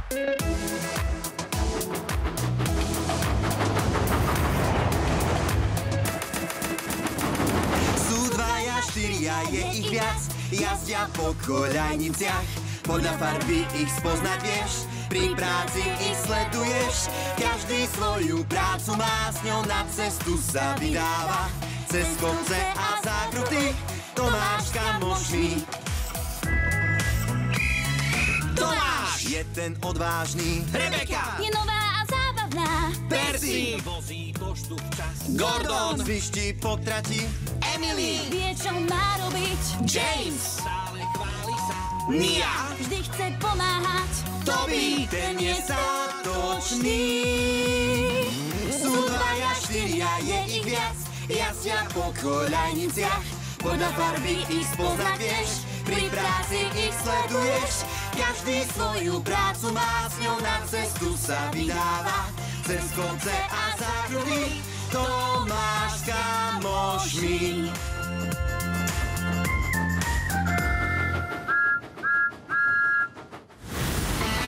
Sú dvaja, štyria, je ich viac, jazdia po koľajniciach. Podľa farby ich spoznať vieš, pri práci ich sleduješ. Každý svoju prácu má, s ňou na cestu sa vydáva. Cez kopce a zákruty, Tomáš kamošný. Tomáš je ten odvážny, Rebeka je nová a zábavná, Percy vozí poštu včas, Gordon zviští po trati, Emily vie, čo má robiť, James stále chváli sa. Nia vždy chce pomáhať, Toby, ten je statočný. Sú dvaja, štyria, je ich viac, jazdia po koľajniciach. Podľa farby ich spoznať vieš, pri práci ich sleduješ. Každý svoju prácu má, s ňou na cestu sa vydáva. Cez kopce a zákruty, Tomáš s kamošmi.